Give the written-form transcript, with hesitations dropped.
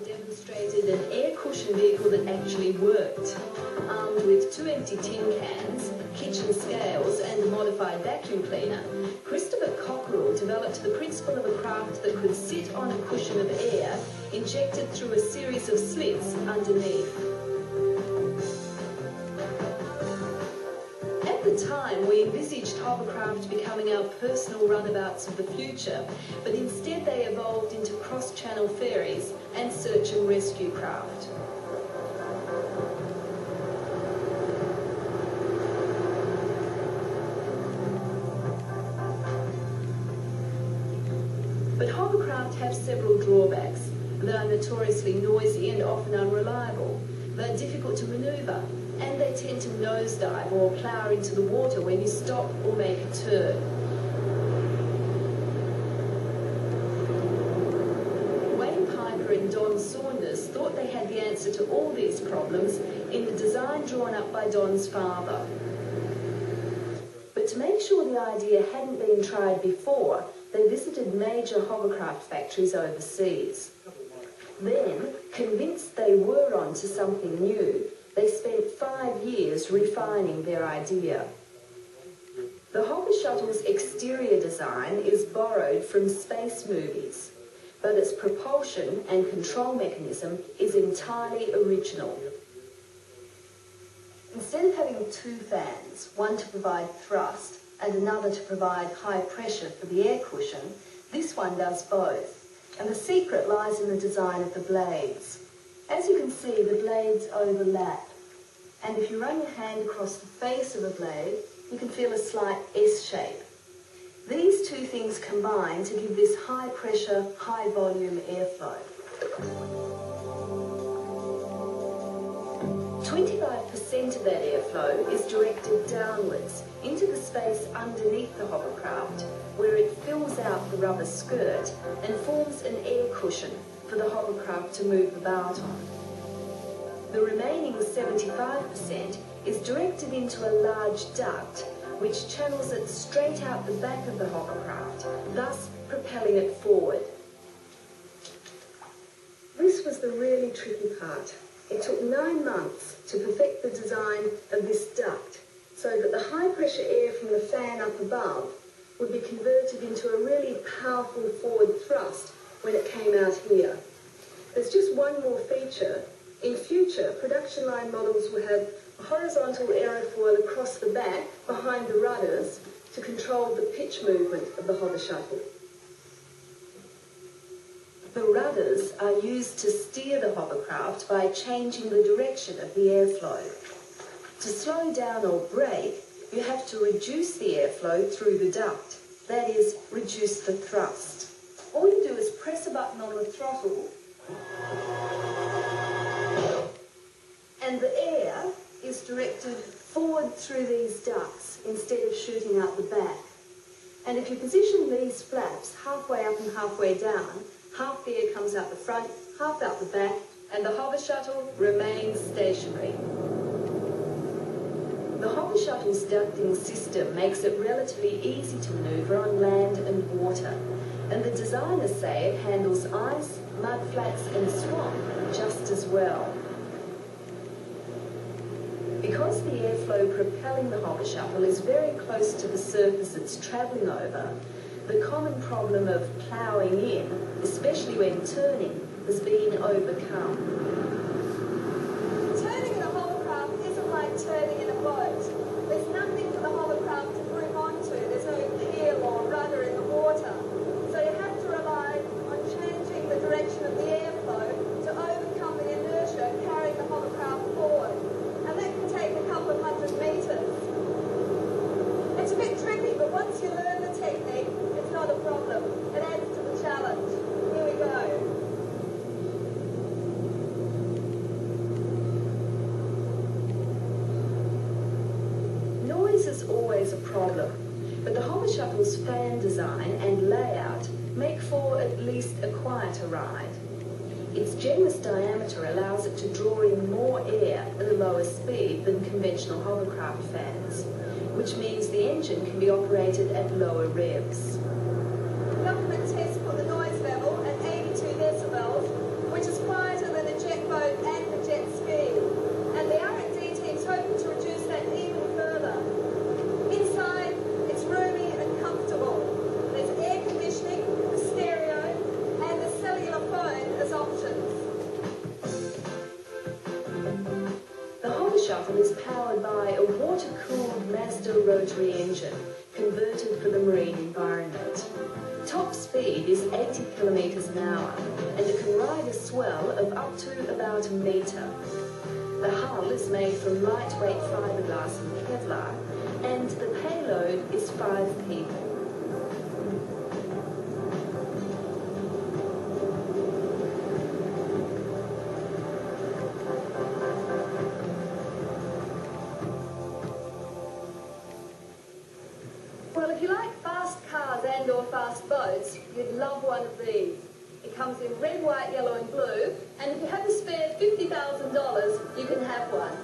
demonstrated an air cushion vehicle that actually worked. Armed with 2 empty tin cans, kitchen scales and a modified vacuum cleaner, Christopher Cockerell developed the principle of a craft that could sit on a cushion of air injected through a series of slits underneath. At the time, we envisaged hovercraft becoming our personal runabouts of the future, but instead they evolved into cross-channel ferries and search and rescue craft. But hovercraft have several drawbacks. They are notoriously noisy and often unreliable. They are difficult to manoeuvre, and they tend to nosedive or plough into the water when you stop or make a turn. Wayne Piper and Don Saunders thought they had the answer to all these problems in the design drawn up by Don's father. But to make sure the idea hadn't been tried before, they visited major hovercraft factories overseas. Then, convinced they were onto something new, they spent 5 years refining their idea. The hover shuttle's exterior design is borrowed from space movies, but its propulsion and control mechanism is entirely original. Instead of having 2 fans, one to provide thrust and another to provide high pressure for the air cushion, this one does both. And the secret lies in the design of the blades. As you can see, the blades overlap. And if you run your hand across the face of a blade, you can feel a slight S shape. These 2 things combine to give this high pressure, high volume airflow. 25% of that airflow is directed downwards into the space underneath the hovercraft, where it fills out the rubber skirt and forms an air cushion for the hovercraft to move about on. The remaining 75% is directed into a large duct, which channels it straight out the back of the hovercraft, thus propelling it forward. This was the really tricky part. It took 9 months to perfect the design of this duct, so that the high-pressure air from the fan up above would be converted into a really powerful forward thrust when it came out here. There's just one more feature. In future, production line models will have a horizontal aerofoil across the back behind the rudders to control the pitch movement of the hover shuttle. The rudders are used to steer the hovercraft by changing the direction of the airflow. To slow down or brake, you have to reduce the airflow through the duct. That is, reduce the thrust. All you do is press a button on the throttle, and the air is directed forward through these ducts instead of shooting out the back. And if you position these flaps halfway up and halfway down, half the air comes out the front, half out the back, and the hover shuttle remains stationary. The hover shuttle's ducting system makes it relatively easy to manoeuvre on land and water, and the designers say it handles ice, mud flats and swamp just as well. Because the airflow propelling the hover shuttle is very close to the surface it's travelling over, the common problem of ploughing in, especially when turning, has been overcome. Turning in a hovercraft isn't like turning in a boat. There's nothing for the hovercraft to grip onto. There's no keel or rudder in the water. So you have to rely on changing the direction of the airflow to overcome the inertia carrying the hovercraft forward. And that can take a couple of 100 metres. It's a bit tricky, but once you learn the technique, it's not a problem. It adds to the challenge. Here we go. Noise is always a problem, but the hover shuttle's fan design and layout make for at least a quieter ride. Its generous diameter allows it to draw in more air at a lower speed than conventional hovercraft fans, which means the engine can be operated at lower revs. Government tests put the noise level at 82 decibels, which is quite powered by a water-cooled Mazda rotary engine, converted for the marine environment. Top speed is 80 kilometres an hour, and it can ride a swell of up to about a metre. The hull is made from lightweight fiberglass and Kevlar, and the payload is 5 people. Well, if you like fast cars and or fast boats, you'd love one of these. It comes in red, white, yellow and blue, and if you have a spare $50,000, you can have one.